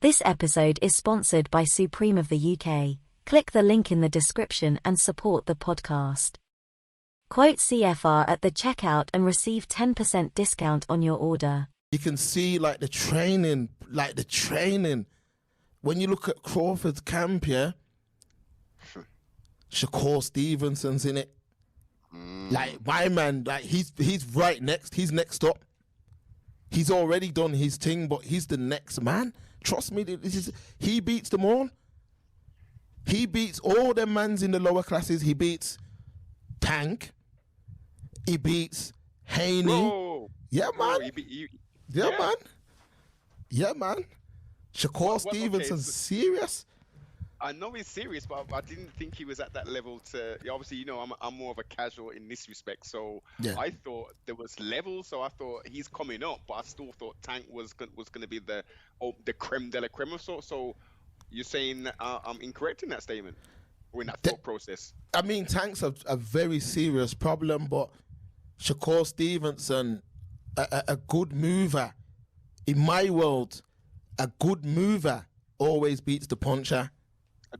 This episode is sponsored by Supreme of the UK. Click the link in the description and support the podcast. Quote CFR at the checkout and receive 10% discount on your order. You can see the training. When you look at Crawford's camp, yeah, Shakur Stevenson's in it. My man, he's right next. He's next up. He's already done his thing, but he's the next man. Trust me, he beats them all. He beats all them mans in the lower classes. He beats Tank. He beats Haney. Bro, Yeah, man. Bro, Yeah, man. Shakur Stevenson's serious. I know he's serious, but I didn't think he was at that level to. Obviously, I'm more of a casual in this respect, so Yeah. I thought there was levels. So I thought he's coming up, but I still thought Tank was going to be the creme de la creme of sorts. So you're saying I'm incorrect in that statement or in that thought process? I mean, Tank's a very serious problem, but Shakur Stevenson, a good mover. In my world, a good mover always beats the puncher.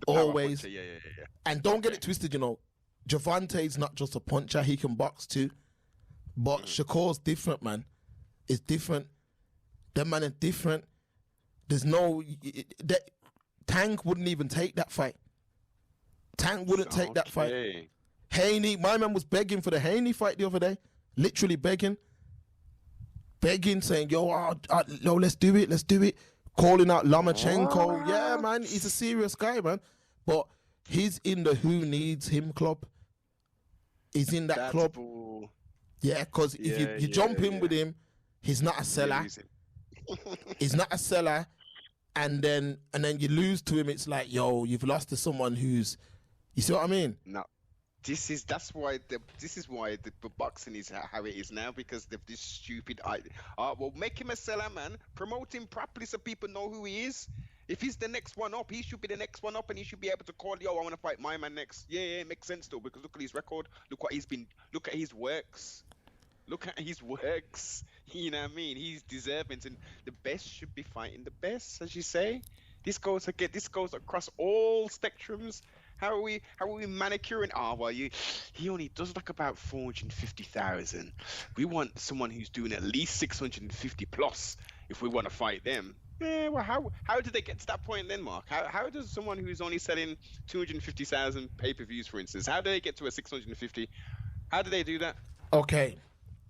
Always. Puncher, yeah. And don't get it twisted, Javante's not just a puncher, he can box too. But Shakur's different, man. It's different. Them man are different. There's no... Tank wouldn't even take that fight. Tank wouldn't take that fight. Haney, my man was begging for the Haney fight the other day. Literally begging, saying, yo, let's do it. Calling out Lomachenko. Yeah, man, he's a serious guy, man. But he's in the who needs him club. He's in that club. Yeah, because if you jump in with him, he's not a seller. He's not a seller. And then you lose to him, it's like, yo, you've lost to someone who's, you see what I mean? No. This is why the boxing is how it is now, because of this stupid idea. Well, make him a seller, man. Promote him properly so people know who he is. If he's the next one up, he should be the next one up, and he should be able to call, yo, I want to fight my man next. Yeah, it makes sense though, because look at his record. Look at his works. You know what I mean? He's deserving, and the best should be fighting the best, as you say. This goes across all spectrums. How are we manicuring? He only does about 450,000. We want someone who's doing at least 650 plus if we want to fight them. Yeah, well, how did they get to that point then, Mark? How does someone who's only selling 250,000 pay-per-views, for instance, how do they get to a 650? How do they do that? Okay,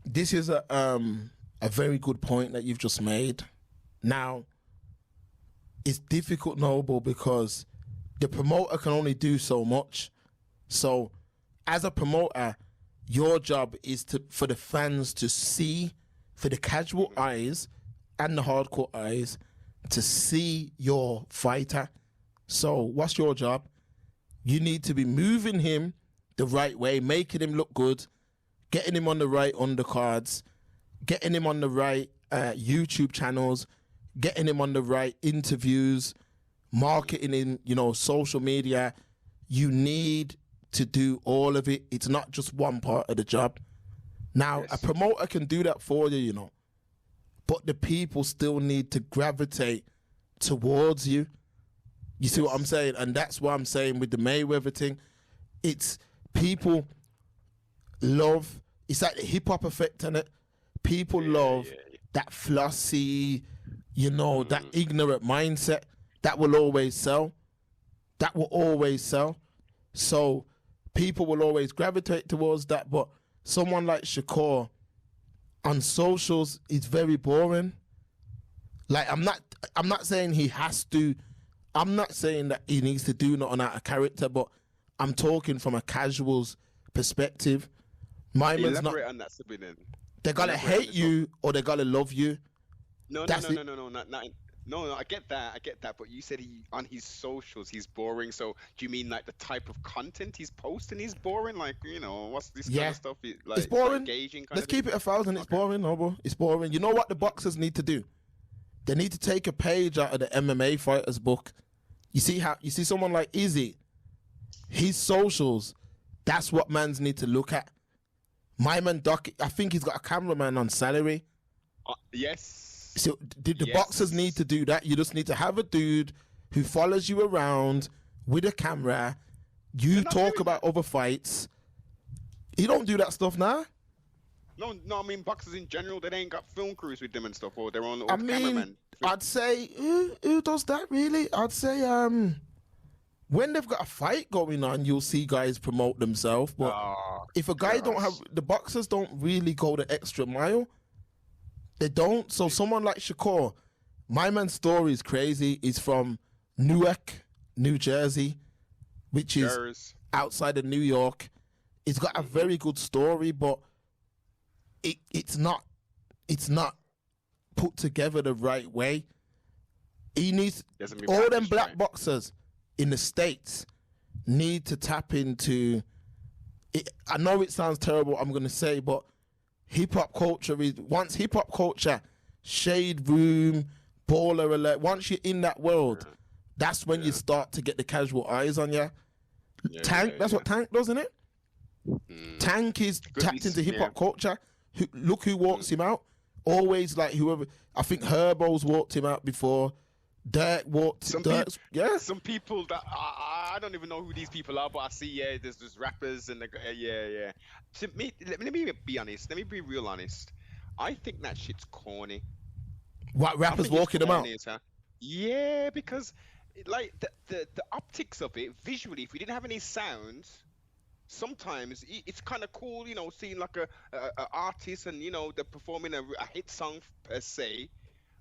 this is a very good point that you've just made. Now, it's difficult, Noble, because the promoter can only do so much. So, as a promoter, your job is for the fans to see, for the casual eyes and the hardcore eyes, to see your fighter. So, what's your job? You need to be moving him the right way, making him look good, getting him on the right undercards, getting him on the right YouTube channels, getting him on the right interviews, marketing in, social media. You need to do all of it. It's not just one part of the job. Now, a promoter can do that for you, but the people still need to gravitate towards you. You see what I'm saying? And that's what I'm saying with the Mayweather thing. It's people love, it's like the hip-hop effect on it. People love that flossy, that ignorant mindset. That will always sell. So people will always gravitate towards that. But someone like Shakur on socials is very boring. I'm not saying he has to. I'm not saying that he needs to do nothing out of character, but I'm talking from a casual's perspective. Elaborate on that, Sabine. They gotta hate you or they gotta love you. No, I get that. But you said on his socials he's boring. So do you mean like the type of content he's posting is boring? Like, what's this kind of stuff? It's boring. Engaging Let's keep it 1,000. It's boring, Noble. It's boring. You know what the boxers need to do? They need to take a page out of the MMA fighters book. You see someone like Izzy, his socials, that's what mans need to look at. My man Doc, I think he's got a cameraman on salary. Yes. So did the Yes. boxers need to do that? You just need to have a dude who follows you around with a camera. You They're not talk doing about other fights. You don't do that stuff now. No, I mean boxers in general, they ain't got film crews with them and stuff, or their own I mean, cameraman. I'd say who does that really? I'd say when they've got a fight going on, you'll see guys promote themselves. But if a guy don't have, the boxers don't really go the extra mile. They don't. So someone like Shakur, my man's story is crazy. He's from Newark, New Jersey, which is outside of New York. He's got a very good story, but it's not put together the right way. He needs all them black boxers in the States need to tap into it. I know it sounds terrible, I'm gonna say, but hip-hop culture is, once hip-hop culture, Shade Room, Baller Alert, once you're in that world, that's when you start to get the casual eyes on you. Tank, that's what Tank does, isn't it? Tank is tapped into hip-hop culture. Look who walks him out. Always like whoever, I think Herbo's walked him out before. Dirk walked. Some people that I don't even know who these people are, but I see there's rappers and To me, let me be honest. Let me be real honest. I think that shit's corny. What, rappers walking them out? Yeah, because like the optics of it visually, if we didn't have any sounds, sometimes it's kind of cool, you know, seeing like a artist and, you know, they're performing a hit song per se.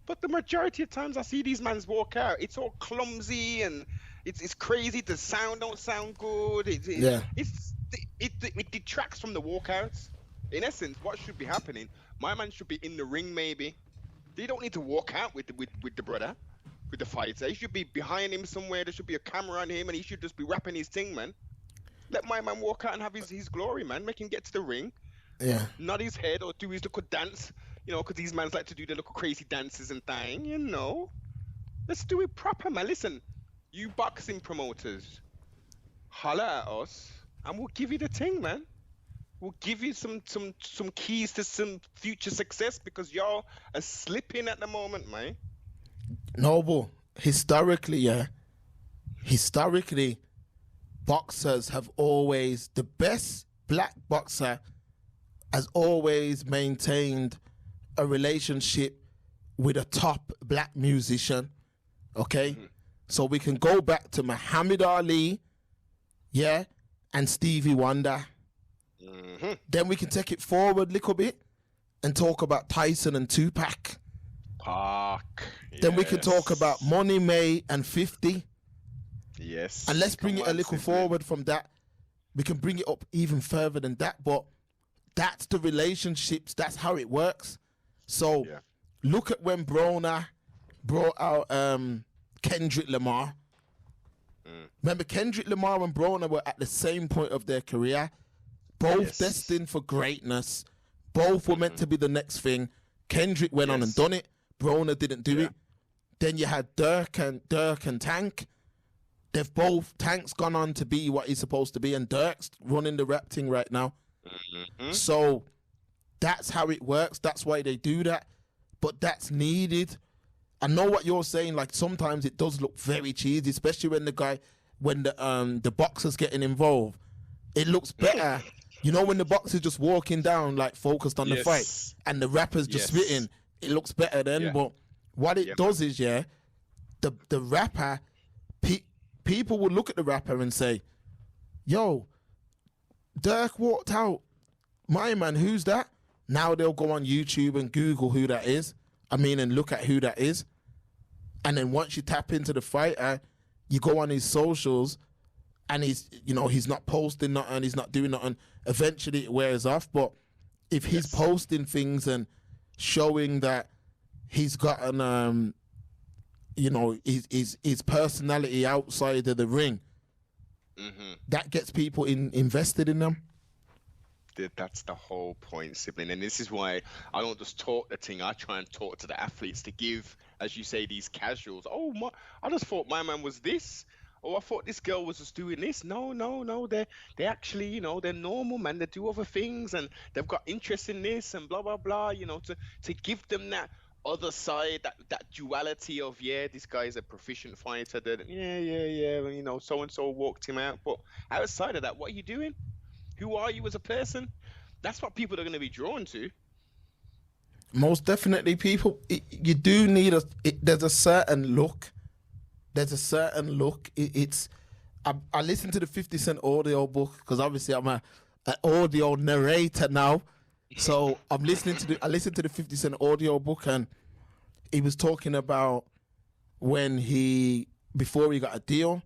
But the majority of times I see these mans walk out, it's all clumsy and it's crazy. The sound don't sound good. It detracts from the walkouts. In essence, what should be happening? My man should be in the ring, maybe. They don't need to walk out with the brother, with the fighter. He should be behind him somewhere. There should be a camera on him, and he should just be rapping his thing, man. Let my man walk out and have his glory, man. Make him get to the ring. Yeah. Nod his head or do his little dance, you know, because these mans like to do their little crazy dances and thing, you know. Let's do it proper, man. Listen, you boxing promoters, holler at us, and we'll give you the thing, man. We'll give you some keys to some future success because y'all are slipping at the moment, man. Noble, historically, boxers have always, the best black boxer has always maintained a relationship with a top black musician, okay? So we can go back to Muhammad Ali, and Stevie Wonder. Then we can take it forward a little bit and talk about Tyson and Tupac. Then we can talk about Money May and 50. Yes. And let's bring it a little forward from that. We can bring it up even further than that, but that's the relationships. That's how it works. So look at when Broner brought out Kendrick Lamar. Remember, Kendrick Lamar and Broner were at the same point of their career. Both destined for greatness. Both were meant to be the next thing. Kendrick went on and done it. Broner didn't do it. Then you had Dirk and Tank. They've both, Tank's gone on to be what he's supposed to be, and Dirk's running the rap thing right now. So that's how it works. That's why they do that. But that's needed. I know what you're saying. Like sometimes it does look very cheesy, especially when the boxer's getting involved. It looks better. You know, when the boxer's just walking down, like focused on the fight, and the rapper's just spitting, it looks better then. But what it does is, the rapper, people will look at the rapper and say, yo, Dirk walked out. My man, who's that? Now they'll go on YouTube and Google who that is. And look at who that is. And then once you tap into the fighter, you go on his socials and he's not posting nothing, he's not doing nothing. Eventually it wears off. But if he's posting things and showing that he's got his personality outside of the ring, that gets people invested in them. That's the whole point, sibling, and this is why I don't just talk the thing. I try and talk to the athletes to give, as you say, these casuals. Oh, I just thought my man was this. Oh, I thought this girl was just doing this. No. They actually, they're normal, man. They do other things and they've got interest in this and blah blah blah. To give them that other side, that duality of, yeah, this guy's a proficient fighter, that yeah, you know, so and so walked him out. But outside of that, what are you doing? Who are you as a person? That's what people are going to be drawn to. Most definitely, people. You do need there's a certain look. There's a certain look. I listen to the 50 Cent audio book because obviously I'm an audio narrator now. So I listened to the 50 Cent audio book, and he was talking about before he got a deal,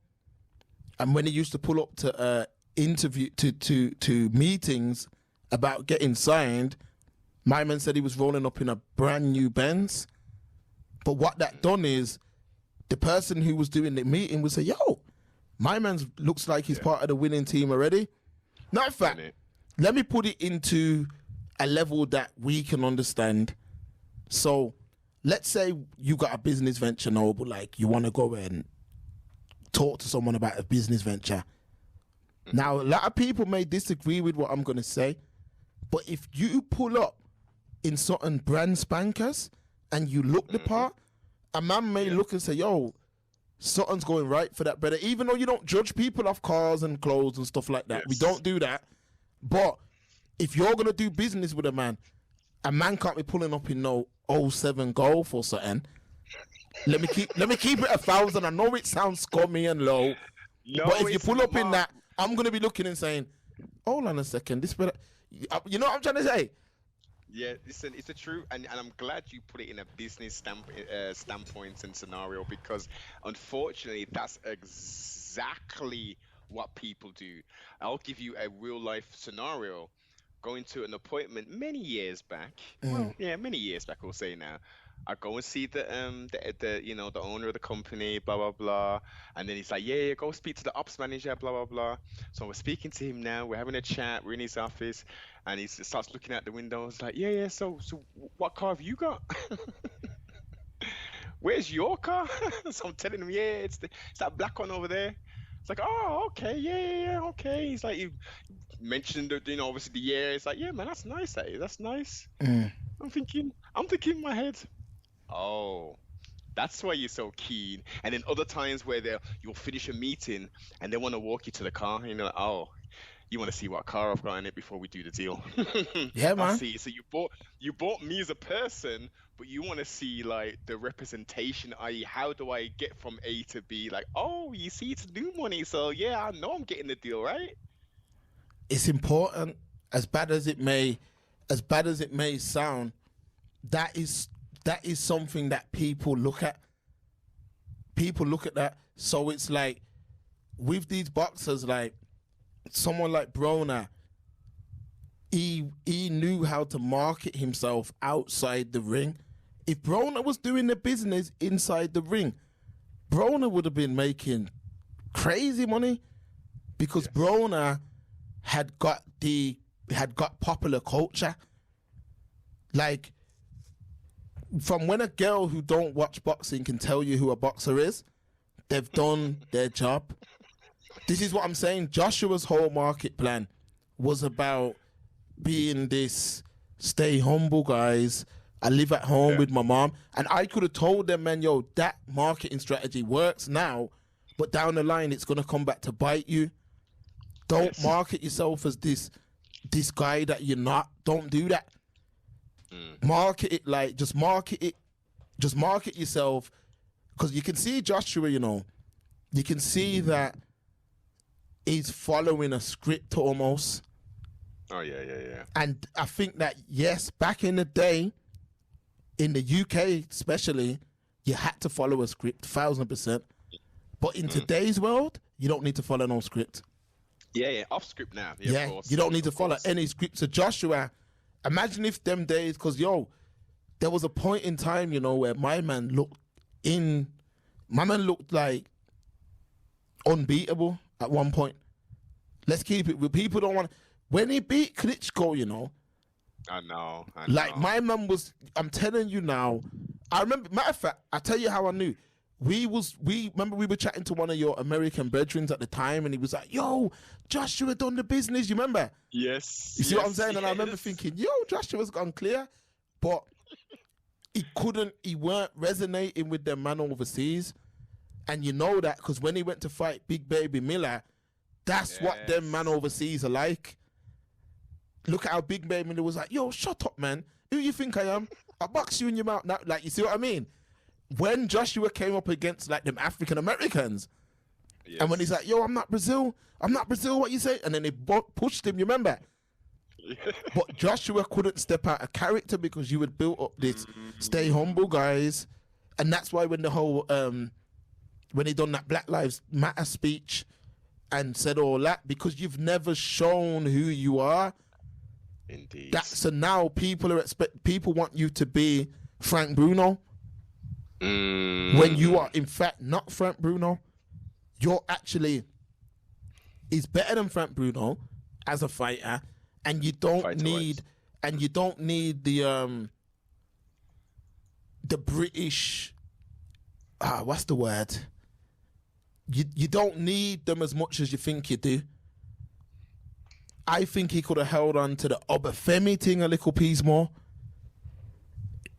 and when he used to pull up to interview to meetings about getting signed. My man said he was rolling up in a brand new Benz. But what that done is the person who was doing the meeting would say, yo, my man looks like he's part of the winning team already. Now, in fact, let me put it into a level that we can understand. So let's say you got a business venture, Noble, like you want to go and talk to someone about a business venture. Now, a lot of people may disagree with what I'm going to say, but if you pull up in certain brand spankers and you look the part, a man may look and say, yo, something's going right for that brother. Even though you don't judge people off cars and clothes and stuff like that. Yes. We don't do that. But if you're going to do business with a man can't be pulling up in no 07 Golf or something. Let me keep it 1,000. I know it sounds scummy and low. No, but if you pull up in that, I'm going to be looking and saying, hold on a second, this brother, you know what I'm trying to say? Yeah, listen, it's the truth, and I'm glad you put it in a business standpoint and scenario, because unfortunately, that's exactly what people do. I'll give you a real life scenario. Going to an appointment many years back. Well, yeah, many years back, we'll say now. I go and see the owner of the company, blah blah blah, and then he's like, yeah, go speak to the ops manager, blah blah blah. So we're speaking to him now. We're having a chat. We're in his office, and he starts looking out the window. He's like, yeah. So what car have you got? Where's your car? So I'm telling him, yeah, it's that black one over there. It's like, oh, okay, yeah, okay. He's like, you mentioned, obviously the year. It's like, yeah, man, that's nice. That's nice. I'm thinking in my head, oh, that's why you're so keen. And then other times where you'll finish a meeting and they want to walk you to the car, and you're like, oh, you want to see what car I've got in it before we do the deal. Yeah, man. I see. So you bought me as a person, but you want to see like the representation, i.e. how do I get from A to B? Like, oh, you see, it's new money, so yeah, I know I'm getting the deal, right? It's important, as bad as it may sound. That is something that people look at. People look at that. So it's like with these boxers, like someone like Broner, he knew how to market himself outside the ring. If Broner was doing the business inside the ring, Broner would have been making crazy money, because Broner had got popular culture. Like, from when a girl who don't watch boxing can tell you who a boxer is, they've done their job. This is what I'm saying. Joshua's whole market plan was about being this stay humble, guys. I live at home with my mom. And I could have told them, man, yo, that marketing strategy works now, but down the line, it's going to come back to bite you. Don't market yourself as this guy that you're not. Don't do that. Market it like, just market yourself. Because you can see Joshua, you can see that he's following a script almost. Oh, yeah. And I think that, yes, back in the day, in the UK especially, you had to follow a script, 1,000%. But in today's world, you don't need to follow no script. Yeah, off script now. Yeah, of course. You don't need to follow any script. So Joshua, imagine if them days, because, there was a point in time, where my man looked like unbeatable at one point. Let's keep it. People don't want. When he beat Klitschko, I know. Like, my man was. I'm telling you now. I remember. Matter of fact, I tell you how I knew. We remember we were chatting to one of your American brethren at the time, and he was like, "Yo, Joshua done the business." You remember? Yes. You see what I'm saying? And I remember thinking, "Yo, Joshua's gone clear," but he weren't resonating with them man overseas. And you know that because when he went to fight Big Baby Miller, that's what them man overseas are like. Look at how Big Baby Miller was like, yo, shut up, man. Who you think I am? I'll box you in your mouth now. Like, you see what I mean? When Joshua came up against like them African Americans, and when he's like, yo, I'm not Brazil, what you say? And then they pushed him, you remember? But Joshua couldn't step out of character because you had built up this stay humble, guys. And that's why when the whole, when he done that Black Lives Matter speech and said all that, because you've never shown who you are. Indeed. So now people want you to be Frank Bruno. When you are, in fact, not Frank Bruno. You're actually is better than Frank Bruno as a fighter, and you don't need the British what's the word? You don't need them as much as you think you do. I think he could have held on to the Obafemi thing a little piece more.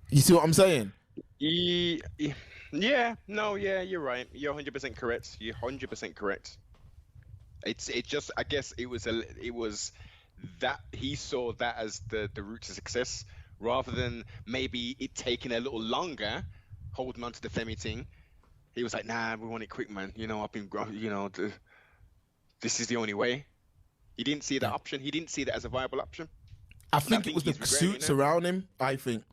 You see what I'm saying? Yeah, you're right. You're 100% correct. You're 100% correct. It just, I guess it was that he saw that as the route to success, rather than maybe it taking a little longer, holding on to the Femi thing. He was like, nah, we want it quick, man. I've been, this is the only way. He didn't see that option. He didn't see that as a viable option. I think it was the suits around him, I think.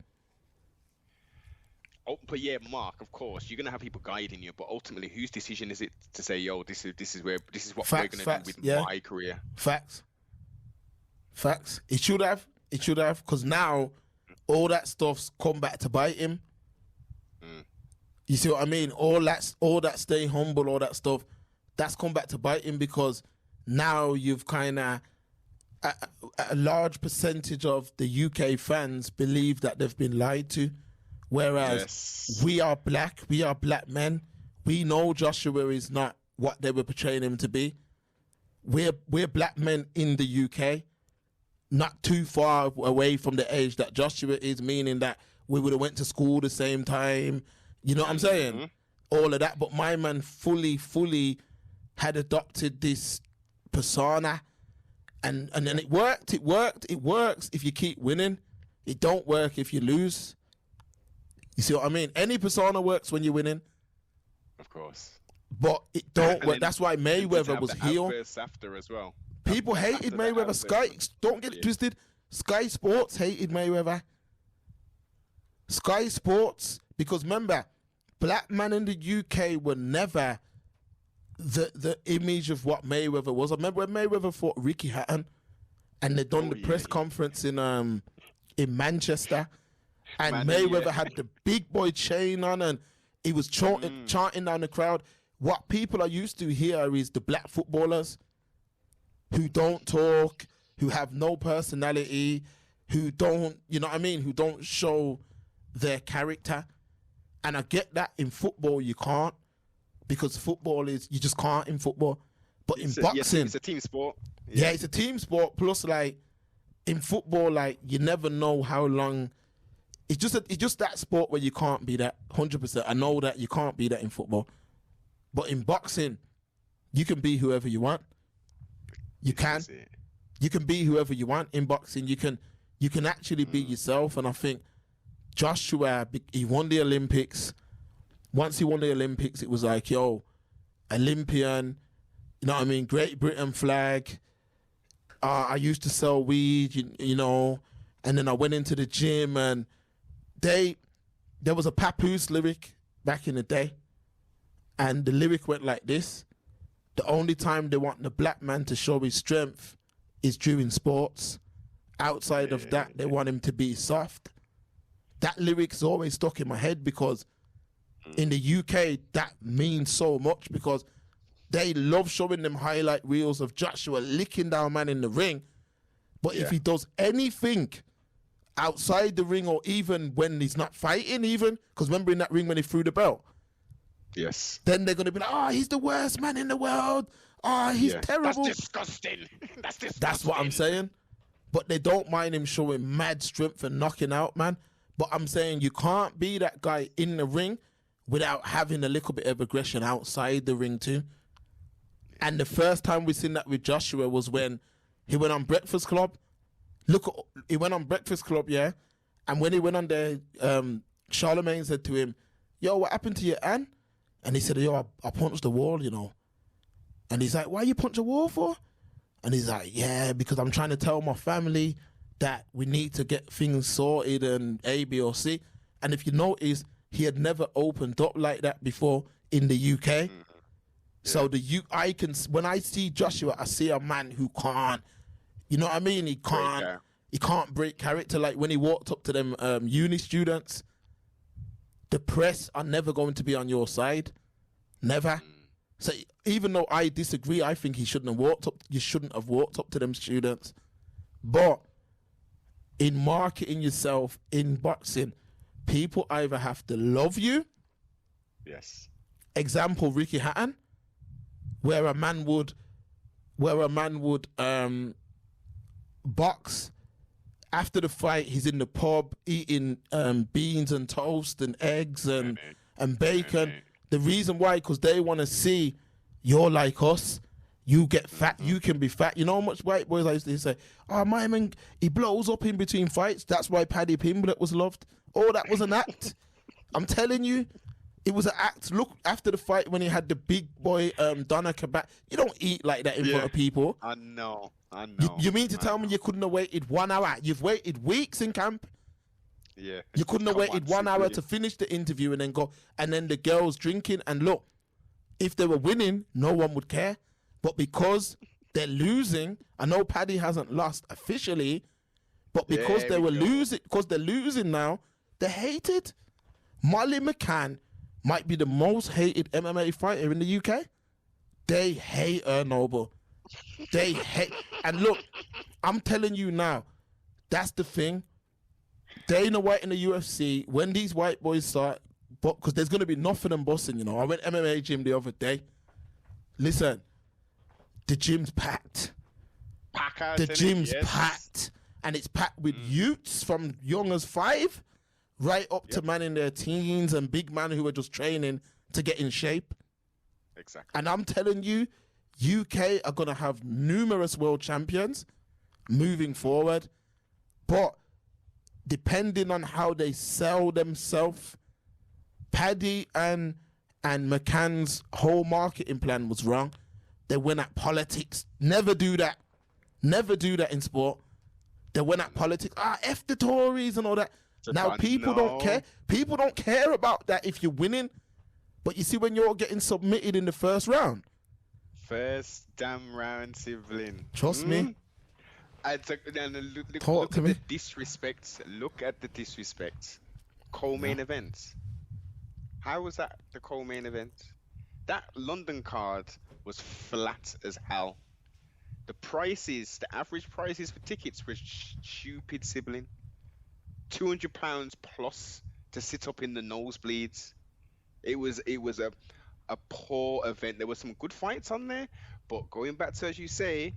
Oh, but yeah, Mark, of course, you're gonna have people guiding you, but ultimately, whose decision is it to say, "Yo, this is what we're gonna do with my career"? Facts. It should have, because now all that stuff's come back to bite him. You see what I mean? All that stay humble, all that stuff, that's come back to bite him because now you've kind of a large percentage of the UK fans believe that they've been lied to. Whereas we are black men. We know Joshua is not what they were portraying him to be. We're black men in the UK, not too far away from the age that Joshua is, meaning that we would have went to school the same time. You know what I'm saying? All of that. But my man fully had adopted this persona, and then it worked. It works if you keep winning. It don't work if you lose. You see what I mean? Any persona works when you're winning. Of course. But it don't work. That's why Mayweather was heel. After as well. People hated Mayweather. Don't get it twisted. Sky Sports hated Mayweather. Sky Sports, because remember, black men in the UK were never the image of what Mayweather was. I remember when Mayweather fought Ricky Hatton, and they done the press conference in Manchester. And Mayweather had the big boy chain on, and he was chanting down the crowd. What people are used to here is the black footballers who don't talk, who have no personality, who don't, who don't show their character. And I get that in football you can't, because football is, you just can't in football. But in boxing, it's a team sport. Yeah, it's a team sport. Plus, like, in football, like, you never know how long. It's just that sport where you can't be that 100%. I know that you can't be that in football, but in boxing, you can be whoever you want. You can be whoever you want in boxing. You can actually be yourself. And I think Joshua, he won the Olympics. Once he won the Olympics, it was like, yo, Olympian. You know what I mean? Great Britain flag. I used to sell weed, and then I went into the gym, and there was a Papoose lyric back in the day, and the lyric went like this: the only time they want the black man to show his strength is during sports. Outside of that, they want him to be soft. That lyric's always stuck in my head because in the UK, that means so much, because they love showing them highlight reels of Joshua licking down man in the ring. But if he does anything outside the ring, or even when he's not fighting, even, because remember in that ring when he threw the belt? Yes. Then they're going to be like, he's the worst man in the world. He's terrible. That's disgusting. That's disgusting. That's what I'm saying. But they don't mind him showing mad strength and knocking out, man. But I'm saying you can't be that guy in the ring without having a little bit of aggression outside the ring too. And the first time we seen that with Joshua was when he went on Breakfast Club. He went on Breakfast Club, yeah. And when he went on there, Charlemagne said to him, "Yo, what happened to your hand?" And he said, "Yo, I punched the wall, you know." And he's like, "Why you punch a wall for?" And he's like, "Yeah, because I'm trying to tell my family that we need to get things sorted and A, B, or C." And if you notice, he had never opened up like that before in the UK. So when I see Joshua, I see a man who can't, you know what I mean? He can't break character. Like when he walked up to them uni students, the press are never going to be on your side, never. So even though I disagree, I think you shouldn't have walked up to them students. But in marketing yourself in boxing, people either have to love you. Yes. Example, Ricky Hatton, where a man would box. After the fight, he's in the pub eating beans and toast and eggs and bacon. The reason why, because they want to see you're like us. You get fat, you can be fat. You know how much white boys I used to say, "Oh, my man, he blows up in between fights. That's why Paddy Pimblett was loved." Oh, that was an act. I'm telling you, it was an act. Look, after the fight when he had the big boy Donna Kabak, you don't eat like that in front of people. I know. You mean to tell me you couldn't have waited 1 hour? You've waited weeks in camp. Yeah. You couldn't have waited 1 hour to finish the interview and then go, and then the girls drinking. And look, if they were winning, no one would care. But because they're losing, I know Paddy hasn't lost officially, but because they're losing now, they're hated. Molly McCann might be the most hated MMA fighter in the UK. They hate her, Noble. They hate. And look, I'm telling you now, that's the thing. Dana White in the UFC, when these white boys start, because there's going to be nothing and busting, you know. I went MMA gym the other day. Listen, the gym's packed. The gym's packed. And it's packed with youths from young as 5 right up to man in their teens and big man who are just training to get in shape. Exactly. And I'm telling you, UK are going to have numerous world champions moving forward. But depending on how they sell themselves, Paddy and McCann's whole marketing plan was wrong. They went at politics. Never do that. Never do that in sport. They went at politics. F the Tories and all that. Now people don't care. People don't care about that if you're winning. But you see when you're getting submitted in the first round. First damn round, sibling. Trust me. Look at to me. the disrespect. Look at the disrespect. Co-main events. How was that the co-main event? That London card was flat as hell. The average prices for tickets were stupid, sibling. £200 plus to sit up in the nosebleeds. It was a poor event. There were some good fights on there, but going back to, as you say,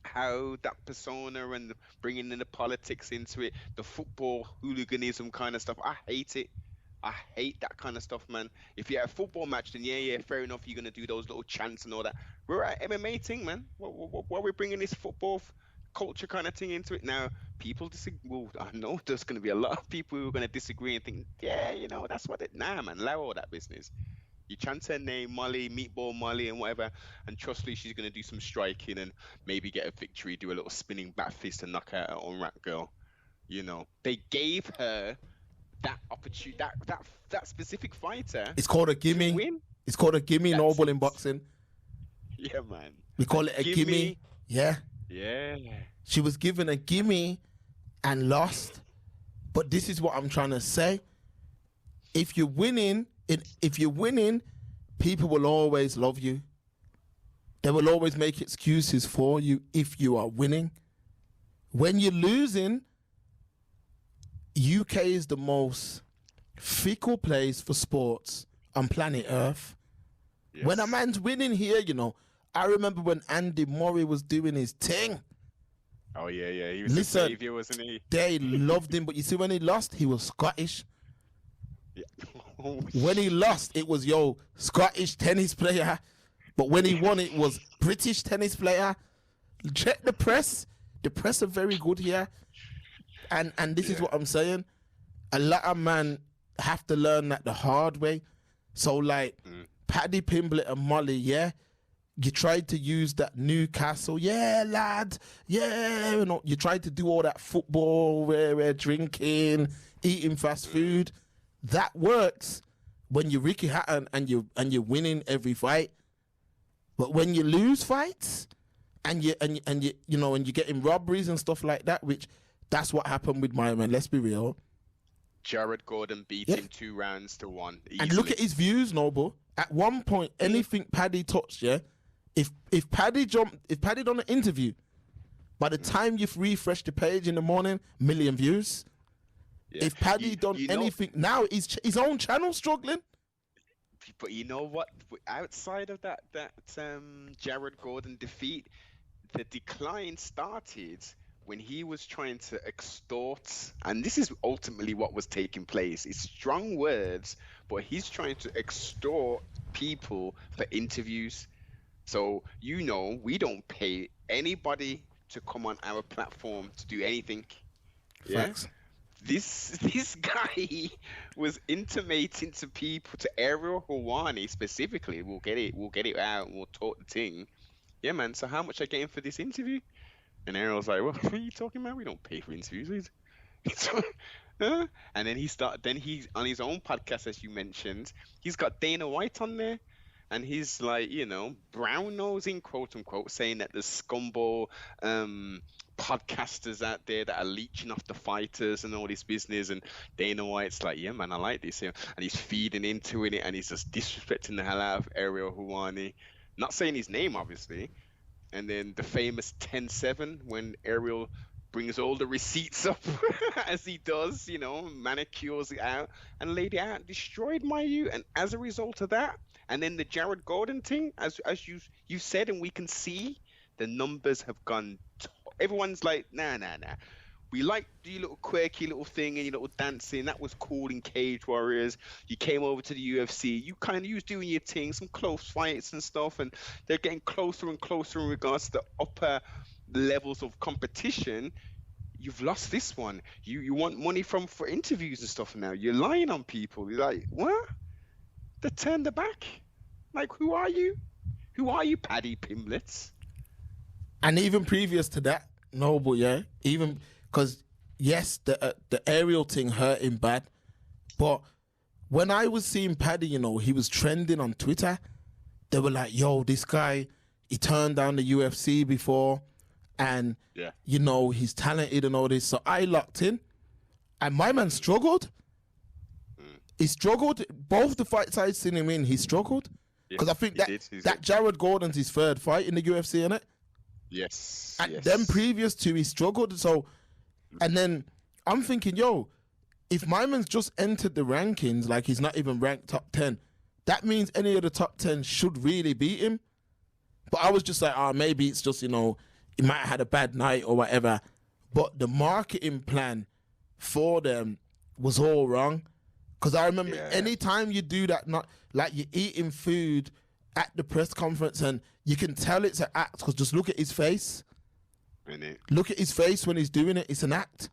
how that persona and bringing in the politics into it, the football hooliganism kind of stuff, I hate it. I hate that kind of stuff, man. If you're at a football match, then yeah, fair enough. You're gonna do those little chants and all that. We're at MMA thing, man. Why are we bringing this football culture kind of thing into it now? People disagree. Well, I know there's gonna be a lot of people who are gonna disagree and think, yeah, you know, that's what it. Nah, man, allow all that business. You chant her name, Molly, Meatball Molly, and whatever, and trust me, she's gonna do some striking and maybe get a victory, do a little spinning back fist and knock out her own rat girl. You know, they gave her that opportunity, that specific fighter. It's called a gimme. Win. It's called a gimme, Noble, in boxing. Yeah, man. We call it a gimme. Yeah. Yeah. She was given a gimme and lost. But this is what I'm trying to say. If you're winning, people will always love you. They will always make excuses for you if you are winning. When you're losing, UK is the most fickle place for sports on planet Earth. Yes. When a man's winning here, you know, I remember when Andy Murray was doing his thing. Oh yeah. He was Listen, the savior, wasn't he? they loved him, but you see when he lost, he was Scottish. Yeah. When he lost, it was Scottish tennis player. But when he won, it was British tennis player. Check the press. The press are very good here. And this is what I'm saying. A lot of men have to learn that the hard way. So like Paddy Pimblett and Molly, yeah, you tried to use that Newcastle, yeah, lad, yeah, you tried to do all that football, where drinking, eating fast food. That works when you're Ricky Hatton and you're winning every fight. But when you lose fights and you're getting robberies and stuff like that, which that's what happened with my man. Let's be real. Jared Gordon beat him 2 rounds to 1. Easily. And look at his views, Noble. At one point, anything Paddy touched, yeah. If Paddy done an interview, by the time you've refreshed the page in the morning, 1 million views. Yeah. If Paddy done anything now, his own channel struggling. But you know what? Outside of that Jared Gordon defeat, the decline started when he was trying to extort, and this is ultimately what was taking place. It's strong words, but he's trying to extort people for interviews. So, we don't pay anybody to come on our platform to do anything. Facts. Yeah? This guy was intimating to people, to Errol Spence specifically. We'll get it out and we'll talk the thing. Yeah, man. So how much are you getting for this interview? And Errol's like, what are you talking about? We don't pay for interviews. And then he's on his own podcast, as you mentioned. He's got Dana White on there. And he's like, brown nosing, quote unquote, saying that there's scumball podcasters out there that are leeching off the fighters and all this business. And Dana White's like, yeah, man, I like this. And he's feeding into it, and he's just disrespecting the hell out of Errol Spence. Not saying his name, obviously. And then the famous 10-7 when Errol brings all the receipts up as he does, manicures it out and laid it out, destroyed Mayu. And as a result of that, and then the Jared Gordon thing, as you said, and we can see, the numbers have gone. Everyone's like, nah. We like your little quirky little thing and your little dancing. That was cool in Cage Warriors. You came over to the UFC. You was doing your thing, some close fights and stuff, and they're getting closer and closer in regards to the upper levels of competition. You've lost this one. You want money for interviews and stuff now. You're lying on people. You're like, what? They turned their back. Like, who are you? Who are you, Paddy Pimblett? And even previous to that, Noble, yeah, even because yes, the aerial thing hurt him bad, but when I was seeing Paddy, he was trending on Twitter. They were like, "Yo, this guy, he turned down the UFC before, and he's talented and all this." So I locked in, and my man struggled. He struggled. Both the fights I'd seen him in, he struggled. Because I think that Jared Gordon's his 3rd fight in the UFC, isn't it? Yes. And then previous to, he struggled. So, and then I'm thinking, if my man's just entered the rankings, like he's not even ranked top 10, that means any of the top 10 should really beat him. But I was just like, maybe it's just, he might have had a bad night or whatever. But the marketing plan for them was all wrong. Because I remember anytime you do that, not like you're eating food at the press conference and you can tell it's an act because just look at his face. Look at his face when he's doing it. It's an act.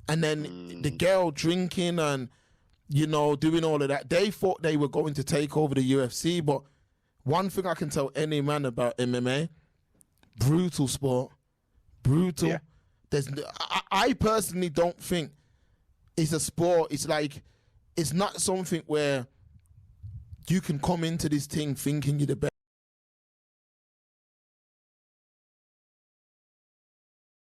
And then the girl drinking and, doing all of that. They thought they were going to take over the UFC. But one thing I can tell any man about MMA, brutal sport. Brutal. Yeah. I personally don't think it's a sport. It's like, it's not something where you can come into this thing thinking you're the best.